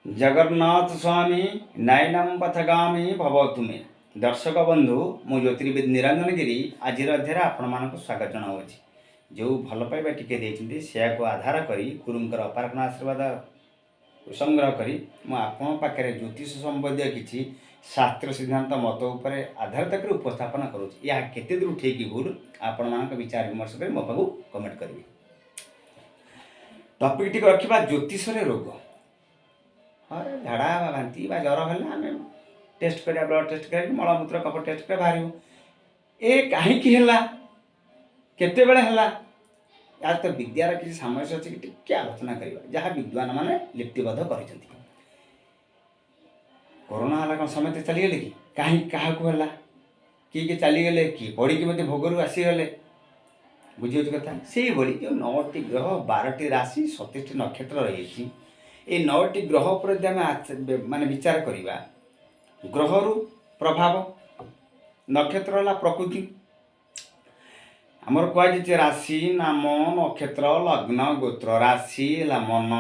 जगन्नाथ स्वामी नयनम पथगामी भव तुमे दर्शक बंधु मु ज्योतिर्विद निरंजन गिरी आज अध्याय आपण मानक स्वागत जनावुछि। जो भल पाइबा टिके देइछन्ती सेयाको आधार करी गुरुंकर अपारकण आशीर्वाद संग्रह करी मु आपण पाखरे ज्योतिष संबंधी किछि शास्त्र सिद्धांत मत उपरे आधारित कर उपस्थापन करूछि। या केते दूर ठीक भूल आपण मानक विचार विमर्श करी मो पाखु कमेंट करिवे। टॉपिक टिक रखिबा ज्योतिष रे रोग। हाँ झाड़ा बांति बा ज्वर है आम टेस्ट करा ब्लड टेस्ट कर मलमूत्र कफ टेस्ट कर बाहर ए कहीं केते बेले है यार तो विद्यार किसी सामंजस्य अच्छी टी आलोचना करवा जहाँ विद्वान मैंने लिपिबद्ध कर कोरोना है कौन समझते चलीगले कि कहीं क्या किए चलीगले कि पड़ी कि भोगर आसीगले बुझे कथा से भाई जो 9टी ग्रह 12टी राशि 27टी नक्षत्र रही ए 9टी ग्रह पर माने विचार करिबा ग्रहरु प्रभाव नक्षत्र ला प्रकृति हमर कह राशि नाम नक्षत्र लग्न गोत्र राशि ला मन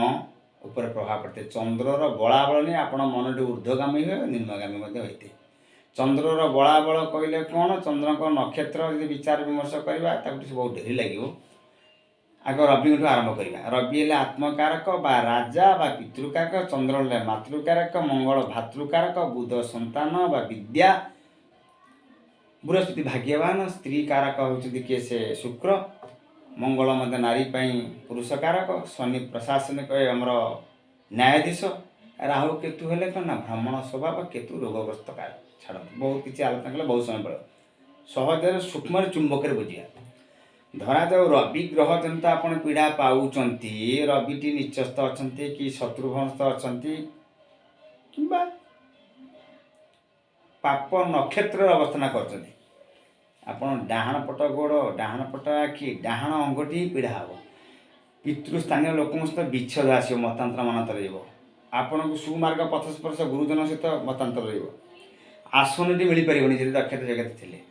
ऊपर प्रभाव पड़ते। चंद्रर बलाबल नहीं आपण मनटी ऊर्ध्वगामी हुए निम्नगामी होते। चंद्रर बलाबल कहले कौन चंद्र नक्षत्र यदि विचार विमर्श करवा बहुत डेरी लगे। आग रवि आरंभ करवा रवि हेले आत्मकारक बा राजा बा पितृकारक चंद्र हेले मातृकारक मंगल भातृकारक बुध संतान बा विद्या बृहस्पति भाग्यवान स्त्री कारक होती किए से शुक्र मंगल मध्य नारी पुरुष कारक शनि प्रशासनिक आमर न्यायाधीश राहु केतु हेले कौन ना भ्रमण स्वभाव केतु रोगग्रस्त कारक छाड़ बहुत किसी आलोचना कले बहुत समय पड़े सहज सूक्ष्म चुंबक बुझा धरा जाऊ रवि ग्रह जनता आपन पीड़ा पाउचंती रविटी निचस्थ अच्छा कि शत्रुभस्त अच्छा कि पाप नक्षत्र अवस्थान कर डाहाण पट गोड़ डाहाण पट आखि डाहाण अंगटी ही पीड़ा हे पितृस्थानीय लोक सहित विच्छेद आसो मतांतर मनांतर आपन को सुमार्ग पथ स्पर्श गुरुजन सहित मतांतर आसनटी मिल पार जी दक्षता जगत थे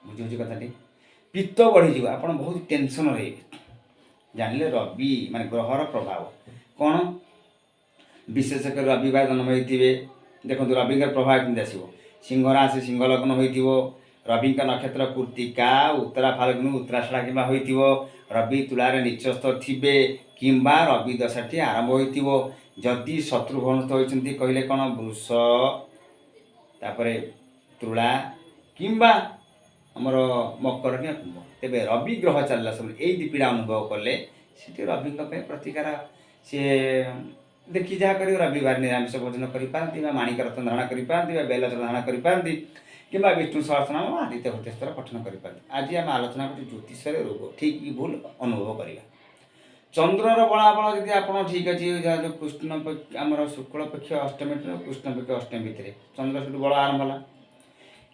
बुझे कथाटी पित्त बढ़ी आप बहुत टेंशन रही जानिले रवि मान ग्रहर प्रभाव कौन विशेषकर रविवार जन्म होते देखो रवि प्रभाव कमी आसो सिंह राशि सिंह लग्न हो रवि नक्षत्र कृतिका उत्तरा फाल्गुन उत्तराषाढ़ किंवा हो रवि तुलार निचस्थ थे कि रवि दशाटी आरंभ हो जदि शत्रुभस्त होती कहले कौन वृष तापर तुला किंबा आमर मकर कुंभ तेरे रवि ग्रह चलला समय यही पीड़ा अनुभव कले से रवि प्रतिकार सी देखी जहाँ कर रविवार निरामिष भोजन करें माणिक रत्न धारण करें बेलचर धारण करें कि विष्णु सहस्रनाम आदित्य भट्टेश्वर पठन करें। आज आम आलोचना कर ज्योतिष रोग ठीक कि भूल अनुभव करवा चंद्रर बलाबल जब आप ठीक अच्छे जो कृष्ण आमर शुक्ल पक्ष अष्टमी कृष्ण पक्ष अष्टमी भितर चंद्र से बल आरंभ है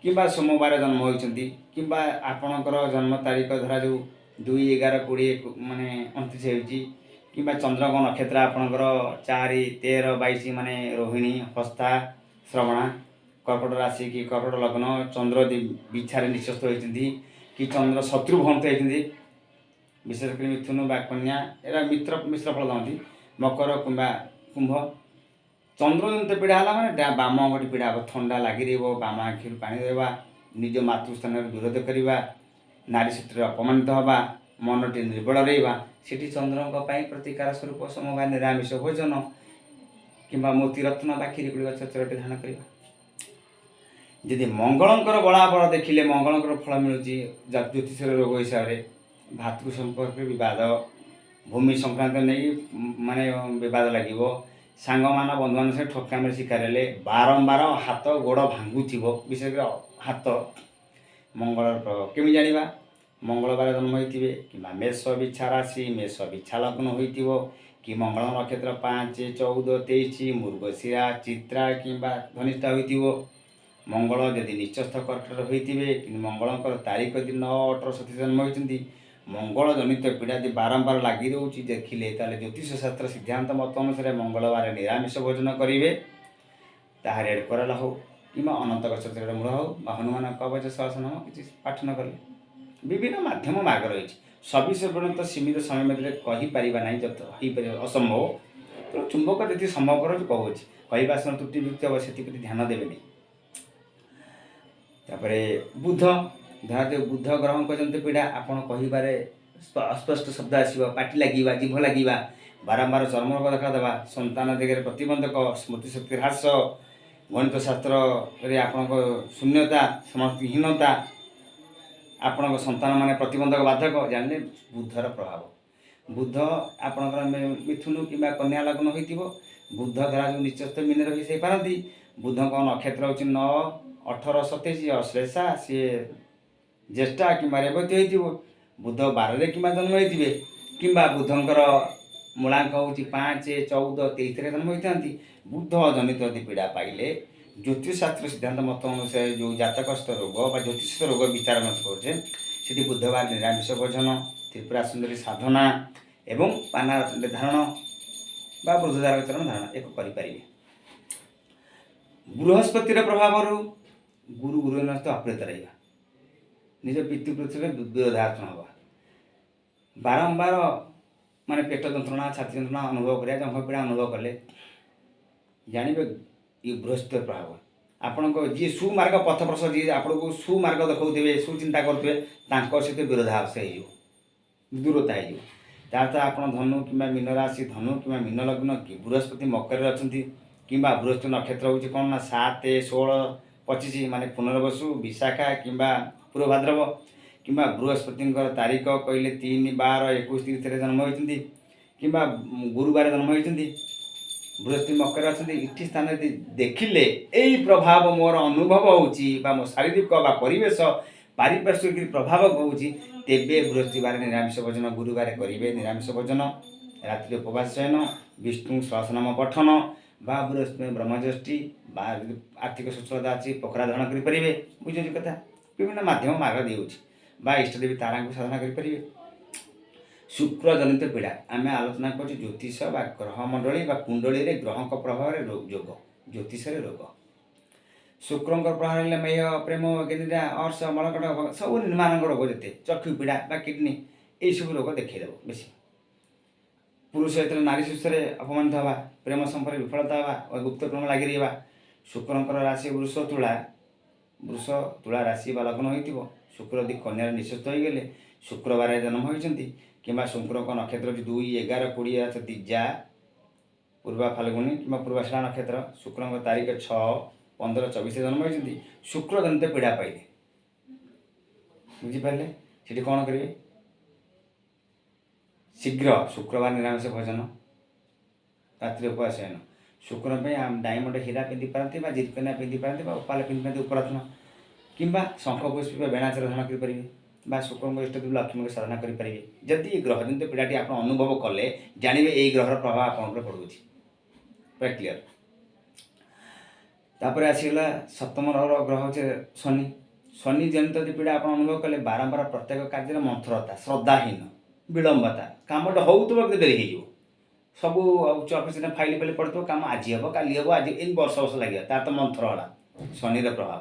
कि सोमवार जन्म होती कि आपणकर जन्म तारीख धरा जो 2/11/20 माने 29 कि चंद्र को नक्षत्र आपणकर 4, 13, 22 माने रोहिणी हस्ता श्रवणा कर्कट राशि कि कर्कट लग्न चंद्र बिछारे निश्चस्त होती कि चंद्र शत्रुभक्त होती विशेषकर मिथुन बा कन्या एरा मित्र मिश्र फल दाँति मकर किंवा कुंभ चंद्र जनित पीड़ा है मैंने बाम अंगटी पीड़ा हे थंडा लगी बाम आखि पानी देवा निज मातृस्थान विरोध करवा नारी क्षेत्र में अपमानित हवा मनटी निर्बल रहा सीठी चंद्र प्रतिकार स्वरूप सोमवार निरामिष भोजन कि मोतीरत्न बा क्षीरी गछ चरटी धारण करवा जदि मंगलंकर बलाबल देखिले मंगलंकर फल मिलूँ ज्योतिष रोग हिसाब से भातृ संपर्क बद भूमि संक्रांत नहीं माने बद लगे सांग मान बंधु मान सहित ठकामी शिकार हेले बारंबार हाथ गोड़ भांगुव विशेषकर हाथ मंगल प्रभाव केमी जाना मंगलवार जन्म होते कि मेष बिछा राशि मेष बिछा लग्न हो कि मंगल नक्षत्र 5, 14, 23 मृगशिरा चित्रा कि धनिष्ठा हो मंगल यदि निचस्थ कर्कट होते कि मंगलकर तारीख यदि 9, 18, 27 जन्म होती मंगल जनित पीड़ा यदि बारंबार लगी रोचे देखिले ज्योतिष शास्त्र सिद्धांत मत अनुसार मंगलवार निरामिष भोजन करेंगे ताहा रेड कराला हो कि अनंत गचर मूल हो हनुमान कवच सहस्रनाम किसी पाठ न कले विभिन्न माध्यम मार्ग रही सविशेष पर्यंत सीमित समय मध्य कहीपर ना जत असंभव ତେଣୁ ଚୁମ୍ବକ ଯେତିକି ସମ୍ଭବପର କହୁଛି, କହିବା ସମୟ ତ୍ରୁଟି ବିକ୍ତି ହେବ ସେଥିପ୍ରତି ଧ୍ୟାନ ଦେବେନି। ତାପରେ ବୁଧ, ଧରାଯାଉ ବୁଧ ଗ୍ରହଙ୍କ ଯେମିତି ପୀଡ଼ା, ଆପଣ କହିବାରେ ଅସ୍ପଷ୍ଟ ଶବ୍ଦ ଆସିବ, ପାଟି ଲାଗିବା, ଜିଭ ଲାଗିବା, ବାରମ୍ବାର ଚର୍ମରୋଗ ଦେଖାଦେବା, ସନ୍ତାନ ଦିଗରେ ପ୍ରତିବନ୍ଧକ, ସ୍ମୃତିଶକ୍ତି ହ୍ରାସ, ଗଣିତ ଶାସ୍ତ୍ରରେ ଆପଣଙ୍କ ଶୂନ୍ୟତା, ସମର୍ଥହୀନତା, ଆପଣଙ୍କ ସନ୍ତାନ ମାନେ ପ୍ରତିବନ୍ଧକ ବାଧକ, ଜାଣିଲେ ବୁଧର ପ୍ରଭାବ। ବୁଧ ଆପଣଙ୍କର ମିଥୁନ କିମ୍ବା କନ୍ୟା ଲଗ୍ନ ହୋଇଥିବ, ବୁଧ ଧରାଯାଉ ନିଚସ୍ତ ମୀନରେ ହୋଇଥାଇପାରନ୍ତି। ବୁଧଙ୍କ ନକ୍ଷତ୍ର ହେଉଛି 9, 18, 27 ଅଶ୍ଳେଷା, ସିଏ ଜ୍ୟେଷ୍ଠା କିମ୍ବା ରେବତୀ ହୋଇଥିବ। ବୁଧ 12ରେ କିମ୍ବା ଜନ୍ମ ହୋଇଥିବେ, କିମ୍ବା ବୁଧଙ୍କର ମୂଳାଙ୍କ ହେଉଛି 5, 14, 23ରେ ଜନ୍ମ ହୋଇଥାନ୍ତି। ବୁଧ ଜନିତ ଯଦି ପୀଡ଼ା ପାଇଲେ ଜ୍ୟୋତିଷଶାସ୍ତ୍ର ସିଦ୍ଧାନ୍ତ ମତ ଅନୁସାରେ ଯେଉଁ ଜାତକସ୍ଥ ରୋଗ ବା ଜ୍ୟୋତିଷ ରୋଗ ବିଚାର କରୁଛେ, ସେଠି ବୁଧବାର ନିରାମିଷ ଭୋଜନ, ତ୍ରିପୁରା ସୁନ୍ଦରୀ ସାଧନା ଏବଂ ପାନାରତଣ୍ଡ ଧାରଣ ବା ବୃଦ୍ଧଦାର ବିତରଣ ଧାରଣ ଏକ କରିପାରିବେ। ବୃହସ୍ପତିର ପ୍ରଭାବରୁ ଗୁରୁ ସହିତ ଅପ୍ରିୟତା ରହିବା, ନିଜ ପିତୃପୃଷ୍ଠରେ ବିରୋଧାଚରଣ ହେବା, ବାରମ୍ବାର ମାନେ ପେଟ ଯନ୍ତ୍ରଣା, ଛାତି ଯନ୍ତ୍ରଣା ଅନୁଭବ କରିବା, ଜଙ୍ଘ ପୀଡ଼ା ଅନୁଭବ କଲେ ଜାଣିବେ ଏ ବୃହସ୍ପତିର ପ୍ରଭାବ। ଆପଣଙ୍କ ଯିଏ ସୁମାର୍ଗ ପଥପ୍ରଶସ୍ତ, ଯିଏ ଆପଣଙ୍କୁ ସୁମାର୍ଗ ଦେଖାଉଥିବେ, ସୁଚିନ୍ତା କରୁଥିବେ, ତାଙ୍କ ସହିତ ବିରୋଧାଭାସ ହେଇଯିବ, ଦୂରତା ହେଇଯିବ। ତା'ର ତ ଆପଣ ଧନୁ କିମ୍ବା ମୀନ ରାଶି, ଧନୁ କିମ୍ବା ମୀନ ଲଗ୍ନ, କି ବୃହସ୍ପତି ମକରରେ ଅଛନ୍ତି, କିମ୍ବା ବୃହସ୍ପତି ନକ୍ଷତ୍ର ହେଉଛି କ'ଣ ନା 7, 16, 25 ମାନେ ପୁନର୍ବସୁ, ବିଶାଖା କିମ୍ବା ପୂର୍ବ ଭାଦ୍ରବ, କିମ୍ବା ବୃହସ୍ପତିଙ୍କର ତାରିଖ କହିଲେ 3, 12, 21, 30ରେ ଜନ୍ମ ହୋଇଛନ୍ତି, କିମ୍ବା ଗୁରୁବାର ଜନ୍ମ ହୋଇଛନ୍ତି, ବୃହସ୍ପତି ମକରରେ ଅଛନ୍ତି, ଏଠି ସ୍ଥାନରେ ଦେଖିଲେ ଏଇ ପ୍ରଭାବ ମୋର ଅନୁଭବ ହେଉଛି ବା ମୋ ଶାରୀରିକ ବା ପରିବେଶ ପାରିପାର୍ଶ୍ୱିକ ପ୍ରଭାବ କହୁଛି, ତେବେ ବୃହସ୍ପତିବାର ନିରାମିଷ ଭୋଜନ, ଗୁରୁବାର କରିବେ ନିରାମିଷ ଭୋଜନ, ରାତିରେ ଉପବାସ ଶୟନ, ବିଷ୍ଣୁ ସହସ୍ରନାମ ପଠନ ବା ବୃହସ୍ପତି ବ୍ରହ୍ମଯଷ୍ଟି ବା ଆର୍ଥିକ ସଚ୍ଛଳତା ଅଛି ପୋଖରା ଧାରଣ କରିପାରିବେ। ବୁଝୁଛି କଥା, ବିଭିନ୍ନ ମାଧ୍ୟମ ମାର୍ଗ ଦେଉଛି ବା ଇଷ୍ଟଦେବୀ ତାରାଙ୍କୁ ସାଧନା କରିପାରିବେ। ଶୁକ୍ର ଜନିତ ପୀଡ଼ା ଆମେ ଆଲୋଚନା କରୁଛୁ ଜ୍ୟୋତିଷ ବା ଗ୍ରହମଣ୍ଡଳୀ ବା କୁଣ୍ଡଳୀରେ ଗ୍ରହଙ୍କ ପ୍ରଭାବରେ ଯୋଗ, ଜ୍ୟୋତିଷରେ ରୋଗ। ଶୁକ୍ରଙ୍କ ପ୍ରଭାବ ହେଲେ ମେୟ, ପ୍ରେମ, ଗେନିରା, ଅର୍ଶ, ମଳକଟ ସବୁ ନିର୍ମାଣଙ୍କ ରୋଗ, ଯେତେ ଚକ୍ଷୁ ପୀଡ଼ା ବା କିଡ଼ନୀ, ଏଇସବୁ ରୋଗ ଦେଖାଇଦେବ ବେଶୀ। ପୁରୁଷ ଯେତେବେଳେ ନାରୀ ସୁସ୍ଥରେ ଅପମାନିତ ହେବା, ପ୍ରେମ ସମ୍ପର୍କରେ ବିଫଳତା ହେବା ଓ ଗୁପ୍ତ ପ୍ରେମ ଲାଗି ରହିବା। ଶୁକ୍ରଙ୍କର ରାଶି ବୃଷ ତୁଳା ରାଶି ବା ଲଗ୍ନ ହୋଇଥିବ, ଶୁକ୍ର ଯଦି କନ୍ୟାରେ ନିଃଶସ୍ତ ହୋଇଗଲେ, ଶୁକ୍ରବାର ଜନ୍ମ ହୋଇଛନ୍ତି, କିମ୍ବା ଶୁକ୍ରଙ୍କ ନକ୍ଷତ୍ର 2, 11, 20 ଦିଜା, ପୂର୍ବା ଫାଲ୍ଗୁନୀ କିମ୍ବା ପୂର୍ବାଷାଢ଼ା ନକ୍ଷତ୍ର, ଶୁକ୍ରଙ୍କ ତାରିଖ 6, 15, 24 ଜନ୍ମ ହୋଇଛନ୍ତି, ଶୁକ୍ର ଜନିତ ପୀଡ଼ା ପାଇଲେ, ବୁଝିପାରିଲେ, ସେଠି କ'ଣ କରିବେ? ଶୀଘ୍ର ଶୁକ୍ରବାର ନିରାମିଷ ଭୋଜନ, ରାତ୍ରି ଉପବାସ ଶୟନ। ଶୁକ୍ର ପାଇଁ ଡାଇମଣ୍ଡ ହୀରା ପିନ୍ଧିପାରନ୍ତି ବା ଜିରକନିଆ ପିନ୍ଧିପାରନ୍ତି ବା ଉପାଲ ପିନ୍ଧିପାରନ୍ତି ଉପରତ୍ନ, କିମ୍ବା ଶଙ୍ଖ ପୁଷ୍ପ ବା ବେଣାଚର ଧାରଣ କରିପାରିବେ, ବା ଶୁକ୍ରଙ୍କ ଇଷ୍ଟଦେବୀ ଲକ୍ଷ୍ମୀଙ୍କୁ ସାଧନା କରିପାରିବେ। ଯଦି ଏ ଗ୍ରହଜନିତ ପୀଡ଼ାଟି ଆପଣ ଅନୁଭବ କଲେ, ଜାଣିବେ ଏଇ ଗ୍ରହର ପ୍ରଭାବ ଆପଣଙ୍କ ଉପରେ ପଡ଼ୁଛି, ପୁରା କ୍ଲିଅର। ତାପରେ ଆସିଗଲା ସପ୍ତମ ଗ୍ରହ ହେଉଛି ଶନି। ଶନି ଜନିତ ପୀଡ଼ା ଆପଣ ଅନୁଭବ କଲେ, ବାରମ୍ବାର ପ୍ରତ୍ୟେକ କାର୍ଯ୍ୟରେ ମନ୍ଥରତା, ଶ୍ରଦ୍ଧାହୀନ, ବିଳମ୍ବତା, କାମଟା ହେଉଥିବ କିନ୍ତୁ ଡେରି ହେଇଯିବ, ସବୁ ଉଚ୍ଚ ଅଫିସରେ ଫାଇଲ ପଡ଼ିଥିବ, କାମ ଆଜି ହେବ କାଲି ହେବ, ଆଜି ଏଇ ବର୍ଷ ଲାଗିବ, ତାର ତ ମନ୍ଥର ହେଲା, ଶନିର ପ୍ରଭାବ।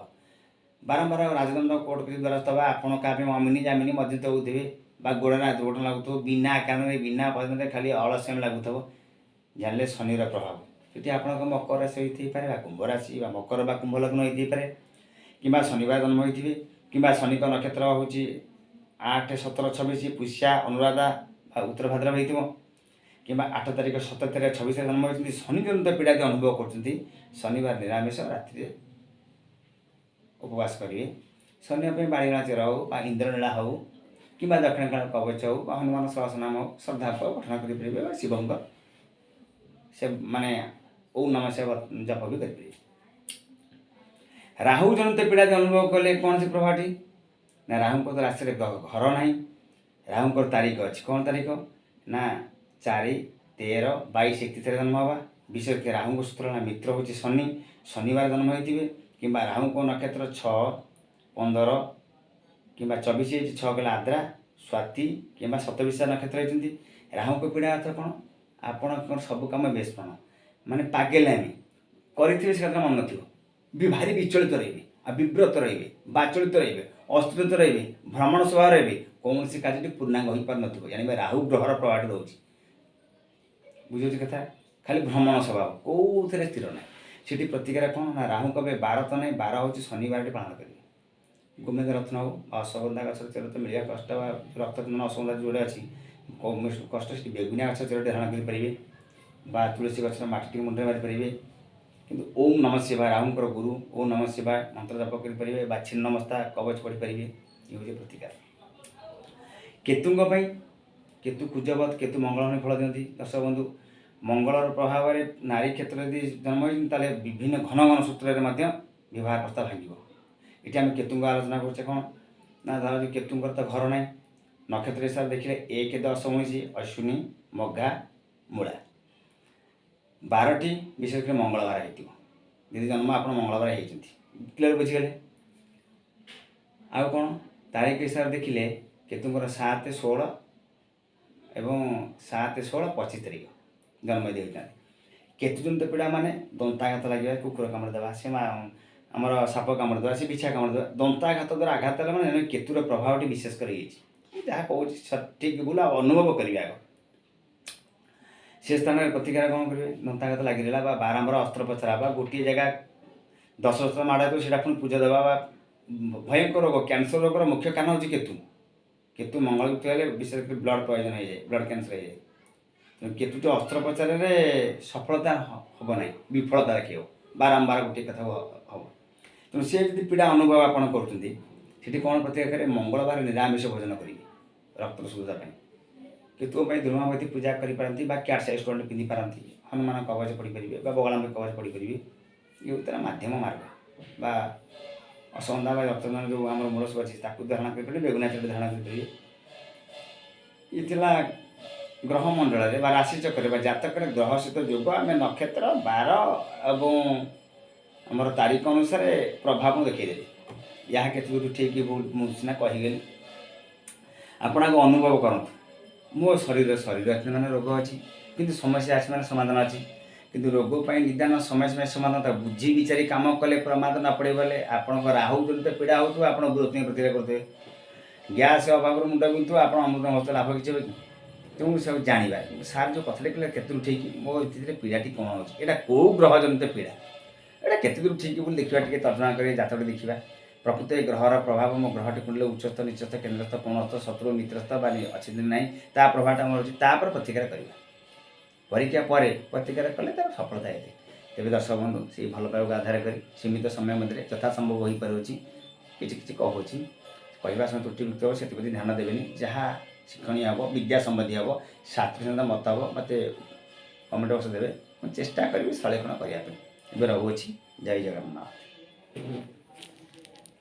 ବାରମ୍ବାର ରାଜଦଣ୍ଡ କୋର୍ଟ କିଛି ଦ୍ୱାରସ୍ଥ ହେବା, ଆପଣ କାହା ପାଇଁ ଅମିନି ଜାମିନି ମଧ୍ୟସ୍ଥ ହେଉଥିବେ, ବା ଗୋଡ଼ରେ ଦୁର୍ଘଟଣା ଲାଗୁଥିବ, ବିନା କାରଣରେ ବିନା ପଦରେ ଖାଲି ଅଳସ୍ୟାମୀ ଲାଗୁଥିବ, ଜାଣିଲେ ଶନିର ପ୍ରଭାବ। ସେଠି ଆପଣଙ୍କ ମକର ରାଶି ହୋଇଥାଇପାରେ ବା କୁମ୍ଭ ରାଶି ବା ମକର ବା କୁମ୍ଭ ଲଗ୍ନ ହୋଇଥାଇପାରେ, କିମ୍ବା ଶନିବାର ଜନ୍ମ ହୋଇଥିବେ, କିମ୍ବା ଶନିଙ୍କ ନକ୍ଷତ୍ର ହେଉଛି 8, 17, 26 ପୁଷ୍ୟା, ଅନୁରାଧା ବା ଉତ୍ତର ଭାଦ୍ରବ ହୋଇଥିବ, କିମ୍ବା 8 ତାରିଖ 17 ତାରିଖ 26ରେ ଜନ୍ମ ହୋଇଛନ୍ତି। ଶନି ଜନିତ ପୀଡ଼ା ଯଦି ଅନୁଭବ କରୁଛନ୍ତି, ଶନିବାର ନିରାମିଷ, ରାତିରେ ଉପବାସ କରିବେ। ଶନି ପାଇଁ ବାଳିଗଣା ଚେର ହେଉ ବା ଇନ୍ଦ୍ରନୀଳା ହେଉ, କିମ୍ବା ଦକ୍ଷିଣକାଳ କବଚ ହେଉ ବା ହନୁମାନ ସହସ୍ରନାମ ହେଉ ଶ୍ରଦ୍ଧାପୂର୍ବକ ପଠନ କରିପାରିବେ, ବା ଶିବଙ୍କ ସେ ମାନେ ଓଁ ନମଃ ଶିବାୟ ଜପ ବି କରିପାରିବେ। ରାହୁ ଜନିତ ପୀଡ଼ା ଯଦି ଅନୁଭବ କଲେ, କ'ଣ ସେ ପ୍ରଭାବଟି ନା, ରାହୁଙ୍କ ତ ରାଶିରେ ଘର ନାହିଁ, ରାହୁଙ୍କର ତାରିଖ ଅଛି, କ'ଣ ତାରିଖ ନା 4, 13, 22, 31ରେ ଜନ୍ମ ହେବା। ବିଶେଷ କରି ରାହୁଙ୍କ ସୂତ୍ର ମିତ୍ର ହେଉଛି ଶନି, ଶନିବାର ଜନ୍ମ ହୋଇଥିବେ, କିମ୍ବା ରାହୁଙ୍କ ନକ୍ଷତ୍ର 6, 15 କିମ୍ବା 24 ହେଇଛି, 6 କଲେ ଆଦ୍ରା, ସ୍ୱାତି କିମ୍ବା ଶତବିଶା ନକ୍ଷତ୍ର ହେଇଛନ୍ତି। ରାହୁଙ୍କ ପୀଡ଼ା ଅର୍ଥ କ'ଣ? ଆପଣଙ୍କର ସବୁ କାମ ବେସ୍ପଣ, ମାନେ ପାଗେଲାମି କରିଥିବେ, ସେ କଥା ମନେ ନଥିବ, ଭାରି ବିଚଳିତ ରହିବେ, ଆଉ ବିବ୍ରତ ରହିବେ, ବାଚଳିତ ରହିବେ, ଅସ୍ଥିରତ ରହିବେ, ଭ୍ରମଣ ସ୍ୱଭାବ ରହିବେ, କୌଣସି କାର୍ଯ୍ୟଟି ପୂର୍ଣ୍ଣାଙ୍ଗ ହୋଇପାରୁନଥିବ, ଜାଣିବେ ରାହୁ ଗ୍ରହର ପ୍ରଭାବଟି ରହୁଛି। ବୁଝୁଛି କଥା, खाली भ्रमण स्वभाव କେଉଁଥିରେ ସ୍ଥିର ନାହିଁ। ସେଠି ପ୍ରତିକାର କ'ଣ ନା ରାହୁ କବେ ବାର ତ ନାହିଁ, ବାର ହେଉଛି ଶନିବାରଟି ପାଳନ କରିବେ। ଗୋମେଦ ରତ୍ନ ହେଉ ଅଶ୍ୱଗନ୍ଧା ଗଛର ଚେର ତ ମିଳିବା କଷ୍ଟ, ବା ରକ୍ତଚନ୍ଦନ ଅଶ୍ୱଗନ୍ଧା ଯେଉଁଟା ଅଛି କଷ୍ଟ, ସେଠି ବେଗୁନିଆ ଗଛ ଚେରଟି ଧାରଣ କରିପାରିବେ ବା ତୁଳସୀ ଗଛର ମାଟିଟିକୁ ମୁଣ୍ଡରେ ମାରିପାରିବେ। କିନ୍ତୁ ଓମ୍ ନମଃ ଶିବାୟ ରାହୁଙ୍କର ଗୁରୁ, ଓମ୍ ନମଃ ଶିବାୟ ମନ୍ତ୍ର ଜପ କରିପାରିବେ ବା ଛିନ୍ନମସ୍ତା କବଚ ପଢ଼ିପାରିବେ। ଇଏ ହେଉଛି ପ୍ରତିକାର। କେତୁଙ୍କ ପାଇଁ କେତୁ କୁଜବତ, କେତୁ ମଙ୍ଗଳମୟ ଫଳ ଦିଅନ୍ତି। ଦର୍ଶକ ବନ୍ଧୁ, ମଙ୍ଗଳର ପ୍ରଭାବରେ ନାରୀ କ୍ଷେତ୍ରରେ ଯଦି ଜନ୍ମ ହୋଇଛନ୍ତି ତାହେଲେ ବିଭିନ୍ନ ଘନ ଘନ ସୂତ୍ରରେ ମଧ୍ୟ ବିବାହ ପ୍ରସ୍ତାବ ଭାଙ୍ଗିବ। ଏଠି ଆମେ କେତୁଙ୍କ ଆଲୋଚନା କରୁଛେ କ'ଣ ନା, ଧର କେତୁଙ୍କର ତ ଘର ନାହିଁ, ନକ୍ଷତ୍ର ହିସାବରେ ଦେଖିଲେ 1, 10, 19 ଅଶ୍ୱିନୀ, ମଘା, ମୂଳା 12ଟି ବିଶେଷ କରି ମଙ୍ଗଳବାର ହେଇଥିବ। ଯଦି ଜନ୍ମ ଆପଣ ମଙ୍ଗଳବାର ହେଇଛନ୍ତି, କ୍ଲିୟର ବୁଝିଗଲେ। ଆଉ କ'ଣ ତାରିଖ ହିସାବରେ ଦେଖିଲେ କେତୁଙ୍କର 7, 16 ଏବଂ 7, 16, 25 ତାରିଖ ଜନ୍ମ ଦେଇଥାନ୍ତି। କେତୁଜନିତ ପୀଡ଼ା ମାନେ ଦନ୍ତାଘାତ ଲାଗିବା, କୁକୁର କାମୁଡ଼ି ଦେବା, ସେ ଆମର ସାପ କାମୁଡ଼ି ଦେବା, ସେ ବିଛା କାମୁଡ଼ି ଦେବା। ଦନ୍ତାଘାତ ଦ୍ୱାରା ଆଘାତ ହେଲେ ମାନେ କେତୁର ପ୍ରଭାବଟି ବିଶେଷ କରି ହେଇଛି। ଯାହା କହୁଛି ସଠିକ୍ ଭୁଲ ଆଉ ଅନୁଭବ କରିବେ ଆଗ। ସେ ସ୍ଥାନରେ ପ୍ରତିକାର କ'ଣ କରିବେ? ଦନ୍ତାଘାତ ଲାଗିଲା ବା ବାରମ୍ବାର ଅସ୍ତ୍ରୋପଚାର ବା ଗୋଟିଏ ଜାଗା 10 ବର୍ଷ ମାଡ଼ ହେଉଥିବ ସେଟା ପୁଣି ପୂଜା ଦେବା ବା ଭୟଙ୍କର ରୋଗ, କ୍ୟାନ୍ସର ରୋଗର ମୁଖ୍ୟ କାରଣ ହେଉଛି କେତୁ। କେତୁ ମଙ୍ଗଳଯୁକ୍ତ ହେଲେ ବିଶେଷ କରି ବ୍ଲଡ଼ ପଏଜନ୍ ହେଇଯାଏ, ବ୍ଲଡ଼ କ୍ୟାନ୍ସର ହେଇଯାଏ। ତେଣୁ କେତୁଟି ଅସ୍ତ୍ରୋପଚାରରେ ସଫଳତା ହେବ ନାହିଁ, ବିଫଳତା ଦେଖିବ, ବାରମ୍ବାର ଗୋଟିଏ କଥା ହେବ। ତେଣୁ ସେ ଯଦି ପୀଡ଼ା ଅନୁଭବ ଆପଣ କରୁଛନ୍ତି, ସେଠି କ'ଣ ପ୍ରତିକାର କରିବେ? ମଙ୍ଗଳବାର ନିରାମିଷ ଭୋଜନ କରିବେ ରକ୍ତର ଶୁଦ୍ଧତା ପାଇଁ। କେତୁଙ୍କ ପାଇଁ ଧୂମାବତୀ ପୂଜା କରିପାରନ୍ତି ବା କ୍ୟାଟ୍ସାଇ ଷ୍ଟୋନ୍ ପିନ୍ଧିପାରନ୍ତି, ହନୁମାନ କବଚ ପଢ଼ିପାରିବେ ବା ବଗଳାମୁଖୀ କବଚ ପଢ଼ିପାରିବେ। ଇଏ ହେଉଛି ତାର ମାଧ୍ୟମ ମାର୍ଗ। ବା ଅଶ୍ୱଗନ୍ଧା ବା ରକ୍ତଚନ୍ଦନ ଯେଉଁ ଆମର ମୂଳ ସବୁ ଅଛି ତାକୁ ଧାରଣ କରିପାରିବେ, ବେଗୁନା ଚେରଟି ଧାରଣ କରିପାରିବେ। ଇଏ ଥିଲା ଗ୍ରହମଣ୍ଡଳରେ ବା ରାଶିଚକ୍ରରେ ବା ଜାତକରେ ଗ୍ରହ ସହିତ ଯୋଗ। ଆମେ ନକ୍ଷତ୍ର, ବାର ଏବଂ ଆମର ତାରିଖ ଅନୁସାରେ ପ୍ରଭାବ ଦେଖାଇଦେବେ। ଏହା କେତେଦୂର ଠିକ୍ ଭୁଲ ମୁଁ ସିନା କହିଗଲି, ଆପଣ ଆଗ ଅନୁଭବ କରନ୍ତୁ। ମୋ ଶରୀର ମାନେ ରୋଗ ଅଛି, କିନ୍ତୁ ସମସ୍ୟା ଅଛି ମାନେ ସମାଧାନ ଅଛି। କିନ୍ତୁ ରୋଗ ପାଇଁ ନିଦାନ, ସମସ୍ୟା ପାଇଁ ସମାଧାନ। ତାକୁ ବୁଝି ବିଚାରି କାମ କଲେ ପ୍ରମାଦ ନ ପଡ଼ିବ ବଲେ ଆପଣଙ୍କ ରାହୁ ଜନିତ ପୀଡ଼ା ହେଉଥିବ, ଆପଣ ବୃହତ୍ତ ପ୍ରତିକ୍ରିୟା କରୁଥିବେ। ଗ୍ୟାସ୍ ଅଭାବରୁ ମୁଣ୍ଡ ବିନ୍ଧୁଥିବ, ଆପଣ ଅମୃତମସ୍ତ ଲାଭ କିଛି ହେବ କି? ତେଣୁ ସବୁ ଜାଣିବା। ସାର୍ ଯେଉଁ କଥାଟା କହିଲେ କେତେଦୂର ଠିକ୍, ମୋ ସ୍ଥିତିରେ ପୀଡ଼ାଟି କ'ଣ ହେଉଛି, ଏଇଟା କେଉଁ ଗ୍ରହ ଜନିତ ପୀଡ଼ା, ଏଇଟା କେତେଦୂର ଠିକ୍ ବୋଲି ଦେଖିବା। ଟିକେ ତର୍ଜମା କରି ଜାତକଟି ଦେଖିବା। ପ୍ରକୃତ ଏ ଗ୍ରହର ପ୍ରଭାବ ମୋ ଗ୍ରହଟି କୁଣ୍ଡିଲେ ଉଚ୍ଚସ୍ଥ, ନିଚସ୍ଥ, କେନ୍ଦ୍ରସ୍ଥ, କୋଣସ୍ଥ, ଶତ୍ରୁ, ମିତ୍ରସ୍ଥ ବା ଅଛନ୍ତି ନାହିଁ, ତା ପ୍ରଭାବଟା ଆମର ହେଉଛି। ତାପରେ ପ୍ରତିକାର କରିବା। ପରୀକ୍ଷା ପରେ ପ୍ରତିକାର କଲେ ତାର ସଫଳତା ହେଇଥାଏ। ତେବେ ଦର୍ଶକ ବନ୍ଧୁ, ସେଇ ଭଲ ପାଇବାକୁ ଆଧାର କରି ସୀମିତ ସମୟ ମଧ୍ୟରେ ଯଥାସମ୍ଭବ ହୋଇପାରୁଛି କିଛି କହୁଛି, କହିବା ସମୟ ତ୍ରୁଟିମୁକ୍ତ ହେବ, ସେଥିପ୍ରତି ଧ୍ୟାନ ଦେବେନି। ଯାହା ଶିକ୍ଷଣୀୟ ହେବ, ବିଦ୍ୟା ସମ୍ବନ୍ଧୀ ହେବ, ଶାସ୍ତ୍ରୀୟ ମତ ହେବ, ମୋତେ କମେଣ୍ଟ ବକ୍ସ ଦେବେ। ମୁଁ ଚେଷ୍ଟା କରିବି ସଳେଖଣ କରିବା ପାଇଁ। ଏବେ ରହୁଅଛି। ଜୟ ଜଗନ୍ନାଥ।